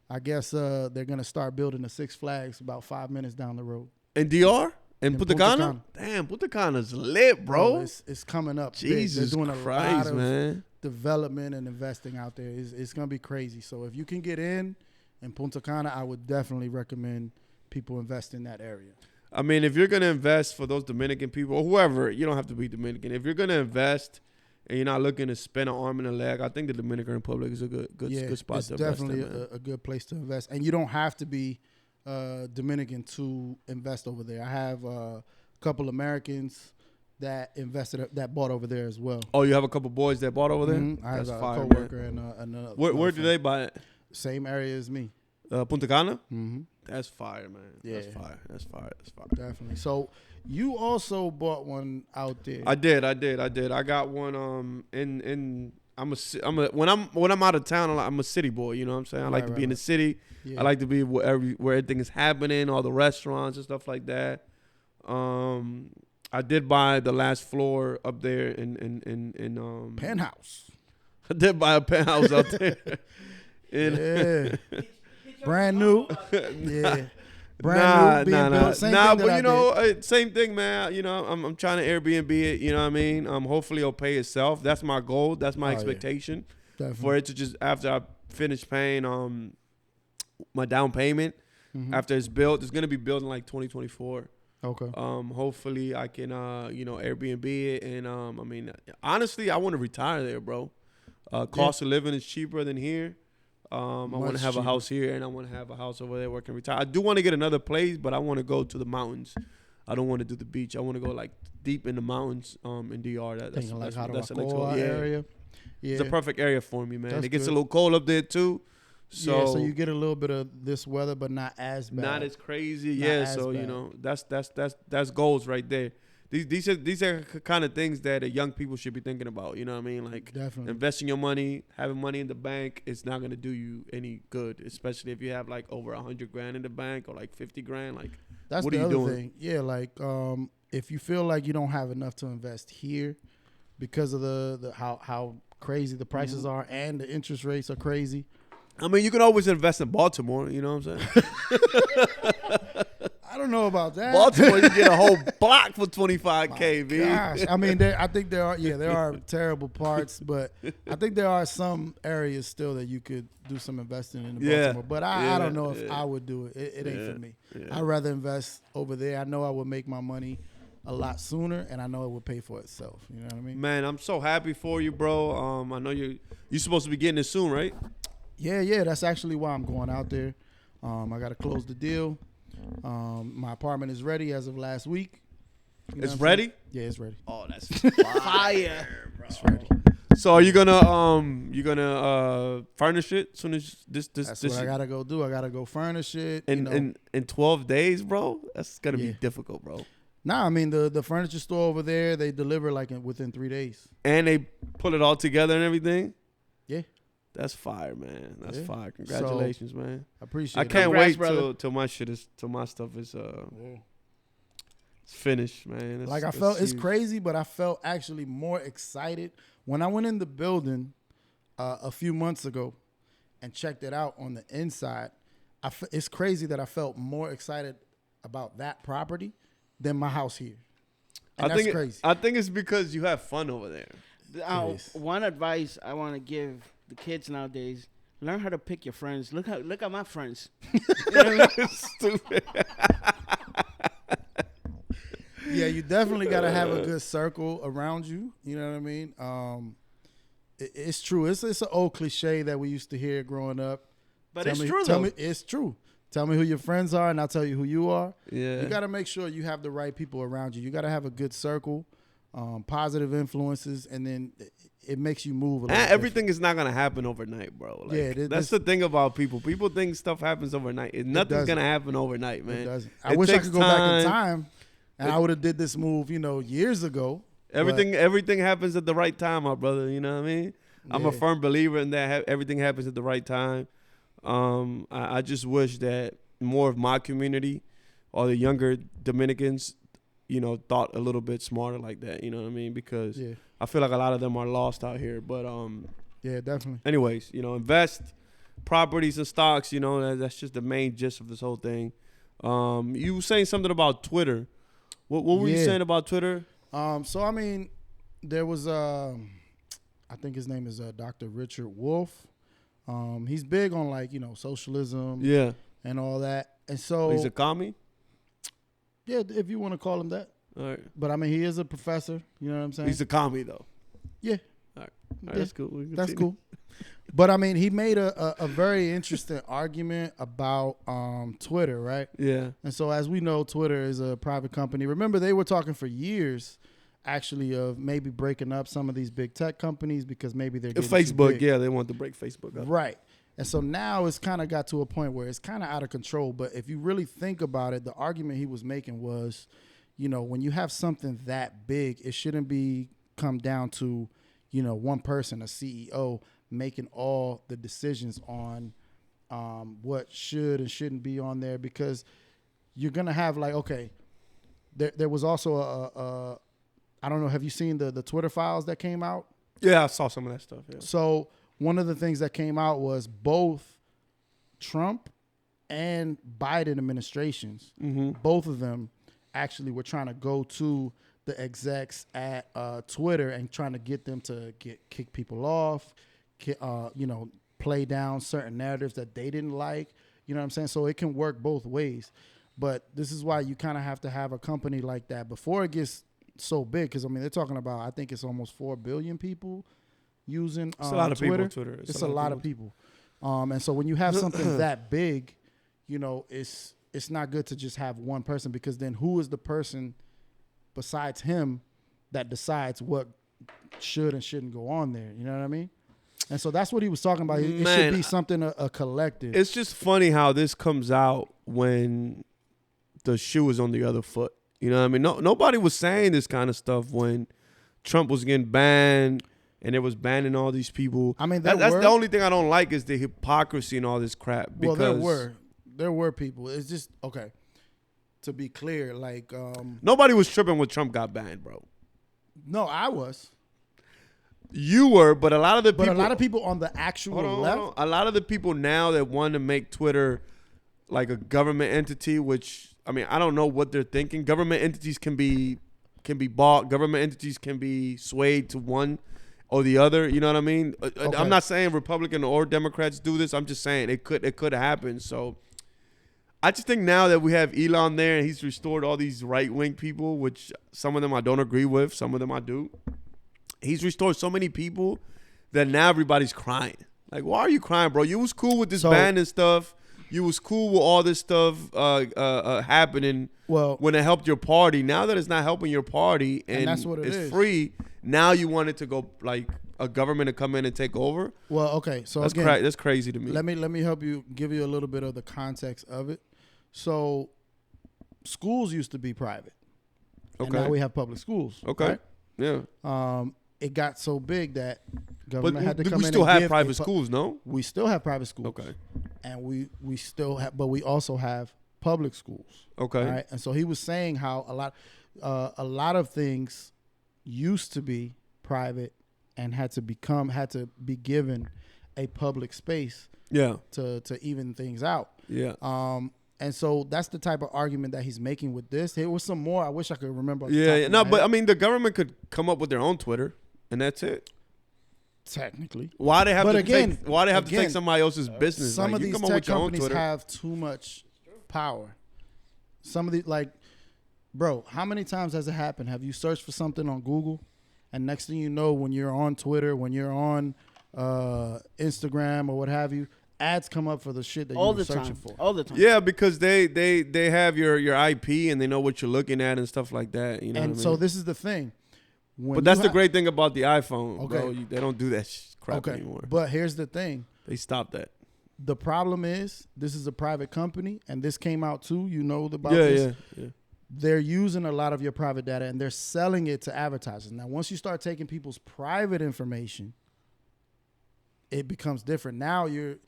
I guess they're gonna start building the Six Flags about 5 minutes down the road. In DR? In Punta Cana? Cana. Damn, Punta Cana's lit, bro. It's coming up. Jesus they're doing Christ, a lot man. of development and investing out there. It's gonna be crazy. So if you can get in Punta Cana, I would definitely recommend people invest in that area. I mean, if you're gonna invest for those Dominican people or whoever, you don't have to be Dominican. If you're gonna invest and you're not looking to spend an arm and a leg, I think the Dominican Republic is a good spot it's to invest in. Definitely a good place to invest, and you don't have to be Dominican to invest over there. I have a couple Americans that bought over there as well. Oh, you have a couple boys that bought over there? Mm-hmm. I have That's a fire, coworker man. and Where do they buy it? Same area as me. Punta Cana? Mm-hmm. That's fire, man. Yeah. That's fire. Definitely. So you also bought one out there. I did. I got one when I'm out of town, I'm a city boy, you know what I'm saying? I like to be in the city. Yeah. I like to be where everything is happening, all the restaurants and stuff like that. I did buy the last floor up there in penthouse. I did buy a penthouse out there. Yeah. Brand new. Yeah. Brand new. Built. Same thing but you know, same thing, man. You know, I'm trying to Airbnb it. You know what I mean? Hopefully it'll pay itself. That's my goal. That's my expectation for it to just after I finish paying my down payment. Mm-hmm. After it's built, it's gonna be built in like 2024. Okay. Hopefully I can Airbnb it, and I mean, honestly, I want to retire there, bro. Cost of living is cheaper than here. I want to have a house here, and I want to have a house over there where I can retire. I do want to get another place, but I want to go to the mountains. I don't want to do the beach. I want to go like deep in the mountains in DR. That's the next area. Yeah. It's a perfect area for me, man. That's it gets good. a little cold up there too. So you get a little bit of this weather, but not as bad. Not as crazy. Not you know, that's goals right there. These are kind of things that young people should be thinking about. You know what I mean? Like definitely investing your money, having money in the bank, it's not gonna do you any good, especially if you have like over $100,000 in the bank or like 50 grand. Like that's what the are you other doing? thing. Yeah, like if you feel like you don't have enough to invest here because of the how crazy the prices are and the interest rates are crazy. I mean, you can always invest in Baltimore. You know what I'm saying? I don't know about that. Baltimore, you get a whole block for $25K, B. Gosh, I mean, I think there are terrible parts, but I think there are some areas still that you could do some investing in Baltimore. But I don't know if I would do it. It ain't for me. Yeah. I'd rather invest over there. I know I would make my money a lot sooner, and I know it would pay for itself. You know what I mean? Man, I'm so happy for you, bro. I know you're supposed to be getting it soon, right? Yeah. That's actually why I'm going out there. I got to close the deal. My apartment is ready as of last week. It's ready? Yeah, it's ready. Oh, that's fire, bro. It's ready. So are you gonna furnish it as soon as this? That's what I gotta go do. I gotta go furnish it. In 12 days, bro. That's gonna be difficult, bro. Nah, I mean the furniture store over there, they deliver like within 3 days. And they put it all together and everything. Yeah. That's fire, man. That's fire. Congratulations, man. I appreciate it. I can't Congrats, wait till my stuff is it's finished, man. I felt it's crazy, but I felt actually more excited when I went in the building a few months ago and checked it out on the inside. It's crazy that I felt more excited about that property than my house here. And that's crazy. I think it's because you have fun over there. One advice I want to give the kids nowadays: learn how to pick your friends. Look at my friends. Stupid. Yeah, you definitely got to have a good circle around you. You know what I mean? It's true. It's an old cliche that we used to hear growing up. But it's true, though. It's true. Tell me who your friends are, and I'll tell you who you are. Yeah. You got to make sure you have the right people around you. You got to have a good circle, positive influences, and then it makes you move a little And everything is not going to happen overnight, bro. Like, that's the thing about people. People think stuff happens overnight. Nothing's going to happen overnight, man. It doesn't. I wish I could go back in time, and I would have did this move, years ago. Everything happens at the right time, my brother. You know what I mean? I'm a firm believer in that. Everything happens at the right time. I just wish that more of my community or the younger Dominicans, thought a little bit smarter like that. You know what I mean? Because I feel like a lot of them are lost out here. But yeah, definitely. Anyways, invest properties and stocks. That's just the main gist of this whole thing. You were saying something about Twitter. What were you saying about Twitter? So I mean, there was I think his name is Dr. Richard Wolff. He's big on socialism, and all that. And so he's a commie. Yeah, if you want to call him that. All right. But I mean, he is a professor. You know what I'm saying? He's a commie though. Yeah. All right. That's cool. That's cool. But I mean, he made a very interesting argument about Twitter, right? Yeah. And so as we know, Twitter is a private company. Remember, they were talking for years, actually, of maybe breaking up some of these big tech companies because maybe they're getting Facebook. too big. Yeah, they want to break Facebook up. Right. And so now it's kind of got to a point where it's kind of out of control. But if you really think about it, the argument he was making was, when you have something that big, it shouldn't be come down to, one person, a CEO, making all the decisions on what should and shouldn't be on there, because you're going to have there was also I don't know, have you seen the Twitter files that came out? Yeah, I saw some of that stuff. Yeah. So one of the things that came out was both Trump and Biden administrations, both of them actually were trying to go to the execs at Twitter and trying to get them to kick people off, play down certain narratives that they didn't like. You know what I'm saying? So it can work both ways. But this is why you kind of have to have a company like that before it gets so big. Because, I mean, they're talking about, I think it's almost 4 billion people using it's a lot of Twitter. people on Twitter. It's a lot of people. And so when you have something that big, it's not good to just have one person, because then who is the person besides him that decides what should and shouldn't go on there? You know what I mean? And so that's what he was talking about. It should be something, a collective. It's just funny how this comes out when the shoe is on the other foot. You know what I mean? Nobody was saying this kind of stuff when Trump was getting banned and it was banning all these people. I mean, that's the only thing I don't like is the hypocrisy and all this crap. Because there were people. It's just, okay, to be clear, nobody was tripping when Trump got banned, bro. No, I was. You were, but a lot of the people. But a lot of people on the actual left. Hold on. A lot of the people now that want to make Twitter like a government entity, which, I mean, I don't know what they're thinking. Government entities can be bought. Government entities can be swayed to one or the other. You know what I mean? Okay. I'm not saying Republican or Democrats do this. I'm just saying it could happen. So I just think now that we have Elon there and he's restored all these right-wing people, which some of them I don't agree with, some of them I do. He's restored so many people that now everybody's crying. Like, why are you crying, bro? You was cool with this ban and stuff. You was cool with all this stuff happening when it helped your party. Now that it's not helping your party and that's what it's free, now you want it to go like a government to come in and take over. Well, okay, so that's crazy to me. Let me help you, give you a little bit of the context of it. So schools used to be private. Okay. And now we have public schools. Okay. Right? Yeah. It got so big that government had to come in. We still have private schools, no? We still have private schools. Okay. And we still have, but we also have public schools. Okay. Right. And so he was saying how a lot of things used to be private and had to be given a public space. Yeah. To even things out. Yeah. And so that's the type of argument that he's making with this. There was some more. I wish I could remember. Yeah. No, but I mean, the government could come up with their own Twitter, and that's it. Technically, why they have to take somebody else's business? Some of these tech companies have too much power. Some of the bro, how many times has it happened? Have you searched for something on Google, and next thing you know, when you're on Twitter, when you're on Instagram or what have you, ads come up for the shit that all you the were searching time. for. All the time. Yeah, because they have your IP and they know what you're looking at and stuff like that. You know And what I so mean? this is the thing. When But that's you the ha- great thing about the iPhone, Okay. bro. They don't do that crap Okay, anymore. but here's the thing. They stopped that. The problem is this is a private company, and this came out too. You know about Yeah, this. yeah. They're using a lot of your private data, and they're selling it to advertisers. Now, once you start taking people's private information, it becomes different. Now you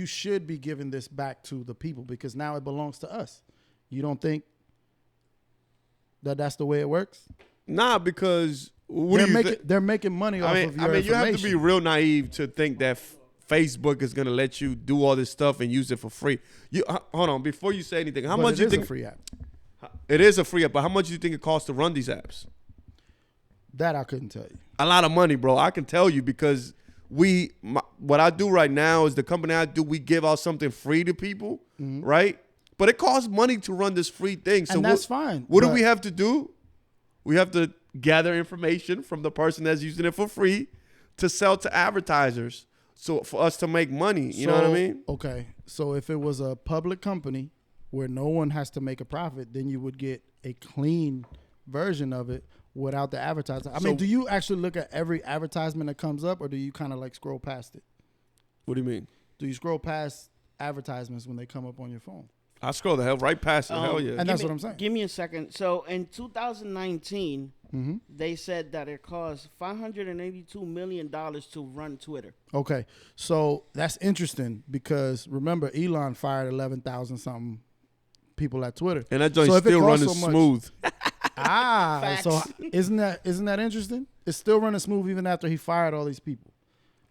should be giving this back to the people because now it belongs to us. You don't think that that's the way it works? Nah, because what do you think? They're making money off of your information. you have to be real naive to think that Facebook is gonna let you do all this stuff and use it for free. Hold on, before you say anything, how But much it do you is think a free app? it is a free app? But how much do you think it costs to run these apps? That I couldn't tell you. A lot of money, bro. I can tell you because what I do right now is the company I do. We give out something free to people, right? But it costs money to run this free thing. So And that's fine, What do but- we have to do? We have to gather information from the person that's using it for free to sell to advertisers. So for us to make money, you know what I mean? Okay. So if it was a public company where no one has to make a profit, then you would get a clean version of it without the advertising. I mean, do you actually look at every advertisement that comes up, or do you kind of like scroll past it? What do you mean? Do you scroll past advertisements when they come up on your phone? I scroll the hell right past it. Hell yeah. And that's what I'm saying. Give me a second. So in 2019, Mm-hmm. they said that it cost $582 million to run Twitter. Okay. So that's interesting because remember, Elon fired 11,000 something people at Twitter. And that joint So if it still costs running so much- smooth. So Facts. isn't that interesting? It's still running smooth even after he fired all these people.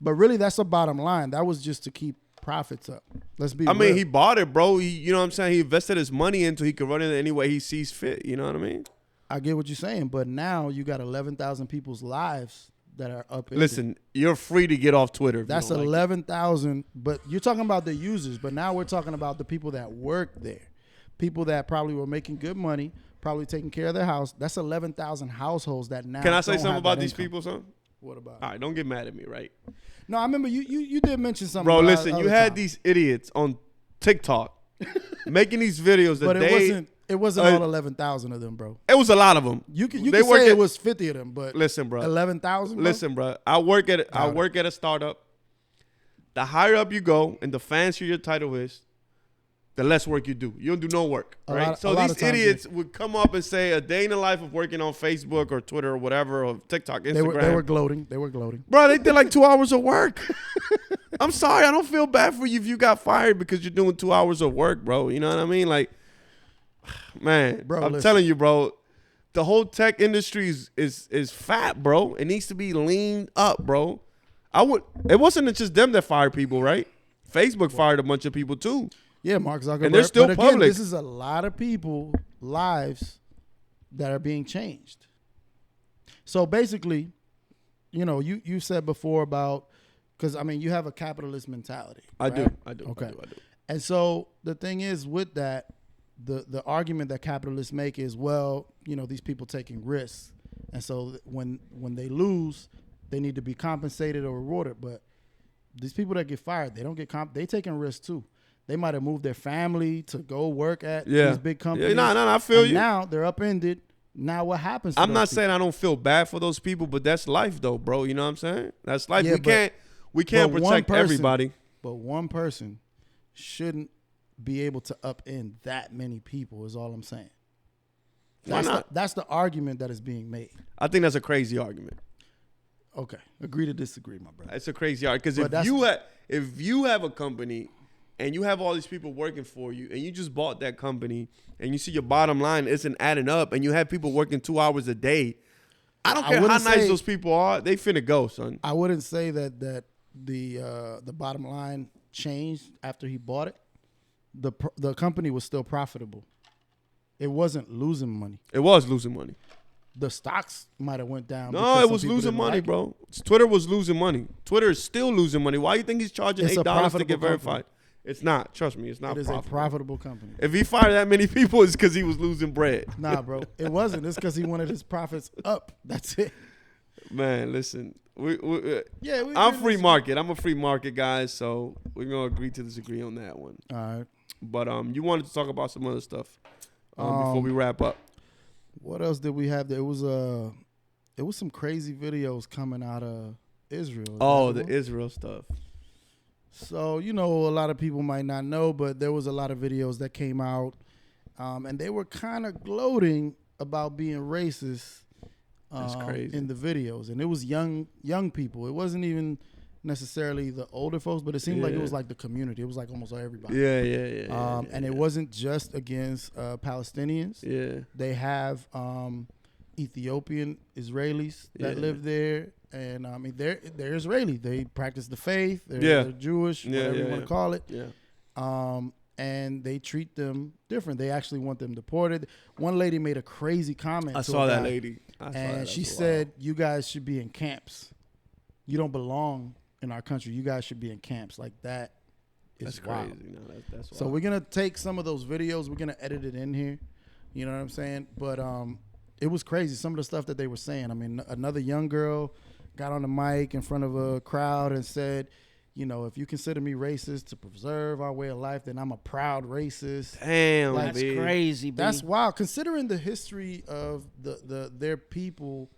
But really, that's the bottom line. That was just to keep profits up. Let's be I mean, real. he bought it, bro. You know what I'm saying? He invested his money into he could run it any way he sees fit. You know what I mean? I get what you're saying, but now you got 11,000 people's lives that are up. Listen, you're free to get off Twitter. If That's you don't like 11,000, but you're talking about the users, but now we're talking about the people that work there. People that probably were making good money, probably taking care of their house. That's 11,000 households that now it. Can I say don't something have about that these income. people, son? What about All right, don't get mad at me, right? No, I remember you did mention something. Bro, about listen, you other had time. these idiots on TikTok making these videos that But it wasn't all 11,000 of them, bro. It was a lot of them. You They can work say at- it was 50 of them, but Listen, bro. 11,000. Listen, bro. I work at a startup. The higher up you go and the fancier your title is, the less work you do. You don't do no work, A right? lot So of these times, idiots would come up and say a day in the life of working on Facebook or Twitter or whatever, or TikTok, Instagram. They were gloating. They were gloating. Bro, they did like 2 hours of work. I'm sorry. I don't feel bad for you if you got fired because you're doing 2 hours of work, bro. You know what I mean? Like, man, Bro, I'm listen. telling you, bro, the whole tech industry is fat, bro. It needs to be leaned up, bro. It wasn't just them that fired people, right? Facebook fired a bunch of people too. Yeah, Mark Zuckerberg. And they're still but again, public. This is a lot of people lives that are being changed. So basically, you said before about because I mean you have a capitalist mentality. I right? do. Okay. I do. And so the thing is with that, the argument that capitalists make is, well, these people taking risks, and so when they lose, they need to be compensated or rewarded. But these people that get fired, they don't get they taking risks too. They might have moved their family to go work at these big companies. Yeah, no, I feel and you. now they're upended. Now what happens? To I'm those not people? saying I don't feel bad for those people, but that's life though, bro. You know what I'm saying? That's life. Yeah, we can't but one protect person- everybody. But one person shouldn't be able to upend that many people. Is all I'm saying. Why not? That's the argument that is being made. I think that's a crazy argument. Okay, agree to disagree, my brother. It's a crazy argument because But if you have a company and you have all these people working for you and you just bought that company and you see your bottom line isn't adding up and you have people working 2 hours a day, I don't care how wouldn't nice say- those people are, they finna go, son. I wouldn't say that the bottom line changed after he bought it. The company was still profitable. It wasn't losing money. It was losing money. The stocks might have went down. No, because it some was people losing didn't money, like it. bro. Twitter was losing money. Twitter is still losing money. Why do you think he's charging It's a $8 to profitable get verified? company. It's not. Trust me, it's not It is profitable. a profitable company. If he fired that many people, it's because he was losing bread. Nah, bro, it wasn't. It's because he wanted his profits up. That's it. Man, listen. Yeah, I'm free market. I'm a free market guy, so we're gonna agree to disagree on that one. All right. But you wanted to talk about some other stuff before we wrap up. What else did we have? There was some crazy videos coming out of Israel. Oh, the Israel stuff. So, a lot of people might not know, but there was a lot of videos that came out, and they were kind of gloating about being racist. That's crazy. In the videos, and it was young people. It wasn't even necessarily the older folks, but it seemed like it was like the community. It was like almost everybody. Yeah. And it wasn't just against Palestinians. Yeah. They have Ethiopian Israelis that live there, and they're Israeli. They practice the faith. They're Jewish, whatever you want to call it. Yeah. And they treat them different. They actually want them deported. One lady made a crazy comment. I saw that lady. And she said, "You guys should be in camps. You don't belong in our country. You guys should be in camps." Like that is that's wild. crazy. No, that's wild. So we're gonna take some of those videos. We're gonna edit it in here. You know what I'm saying? But it was crazy. Some of the stuff that they were saying. I mean, another young girl got on the mic in front of a crowd and said, if you consider me racist to preserve our way of life, then I'm a proud racist. Damn, that's crazy. B. That's wild, considering the history of their people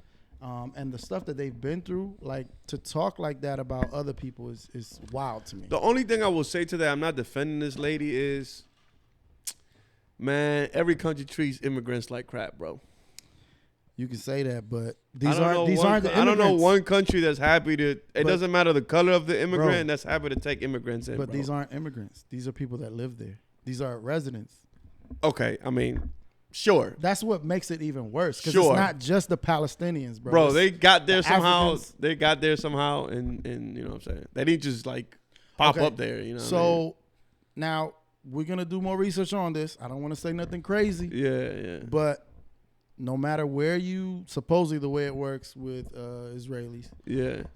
and the stuff that they've been through. Like, to talk like that about other people is wild to me. The only thing I will say to that, I'm not defending this lady, is, man, every country treats immigrants like crap, bro. You can say that, but these aren't the immigrants. I don't know one country that's happy to. It doesn't matter the color of the immigrant that's happy to take immigrants in. But these aren't immigrants. These are people that live there. These are residents. Okay, I mean, sure. That's what makes it even worse, because Sure. it's not just the Palestinians, bro. Bro, they got there somehow. Africans. They got there somehow, and you know what I'm saying. They didn't just like pop Okay. up there. You know. So now we're gonna do more research on this. I don't want to say nothing crazy. Yeah. But no matter where supposedly the way it works with Israelis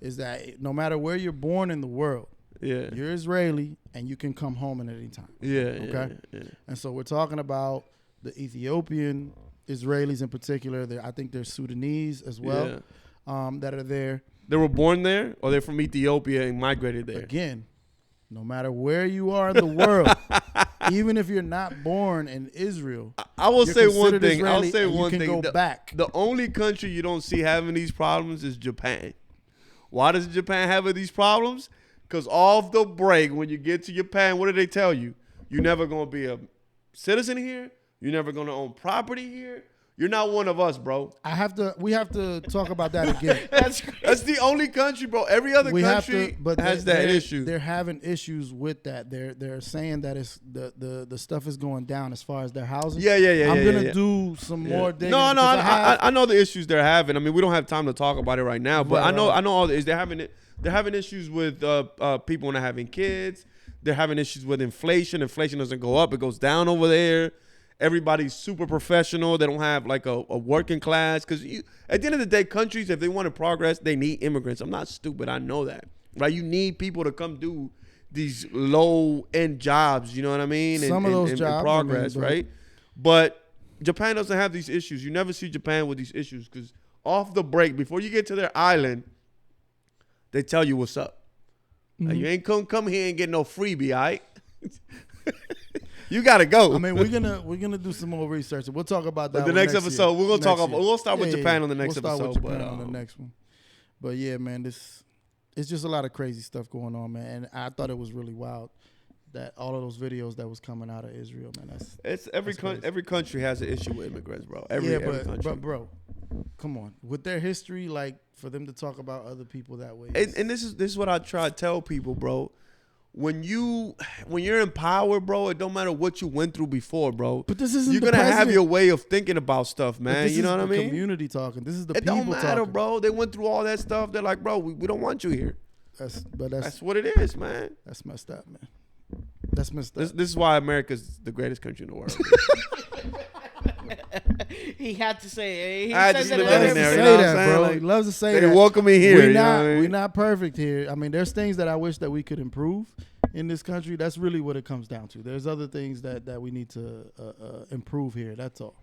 is that no matter where you're born in the world, you're Israeli and you can come home at any time. Okay. Yeah. And so we're talking about the Ethiopian Israelis in particular. I think there's Sudanese as well that are there. They were born there, or they're from Ethiopia and migrated there. Again, no matter where you are in the world, even if you're not born in Israel, I will say one thing. Israeli I'll say and one you can thing. go back. The only country you don't see having these problems is Japan. Why does Japan have these problems? Because off the break, when you get to Japan, what do they tell you? You're never going to be a citizen here. You're never going to own property here. You're not one of us, bro. We have to talk about that again. That's the only country, bro. Every other country has that issue. They're having issues with that. They're saying that it's the stuff is going down as far as their housing. Yeah. I'm gonna do some more digging. No, I know the issues they're having. I mean, we don't have time to talk about it right now, but I know all the issues they're having. They're having issues with people not having kids. They're having issues with inflation. Inflation doesn't go up; it goes down over there. Everybody's super professional. They don't have like a working class. Because at the end of the day, countries, if they want to progress, they need immigrants. I'm not stupid. I know that. Right? You need people to come do these low-end jobs. You know what I mean? Some of those jobs. Progress, right? But Japan doesn't have these issues. You never see Japan with these issues. Because off the break, before you get to their island, they tell you what's up. Mm-hmm. Like, you ain't come here and get no freebie, all right? You gotta go. I mean, we're gonna do some more research. We'll talk about that. The next episode, year. we're gonna talk about. We'll start with Japan on the next we'll episode. Start with Japan on the next one. But yeah, man, it's just a lot of crazy stuff going on, man. And I thought it was really wild that all of those videos that was coming out of Israel, man. Every country has an issue with immigrants, bro. Every country. But bro, come on, with their history, like for them to talk about other people that way. And this is what I try to tell people, bro. When you're in power, bro, it don't matter what you went through before, bro. But this isn't. You're gonna have your way of thinking about stuff, man. You know what I mean? Community talking. This is the it people don't matter, talking. bro. They went through all that stuff. They're like, bro, we don't want you here. That's what it is, man. That's messed up, man. That's messed up. This is why America's the greatest country in the world. He had to say it. He I says just it live in every there, Say you know what that, I'm saying? bro. Like, He loves to say they that. welcome me here. We're not perfect here. I mean, there's things that I wish that we could improve in this country. That's really what it comes down to. There's other things that we need to improve here. That's all.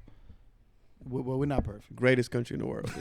Well, we're not perfect. Greatest country in the world.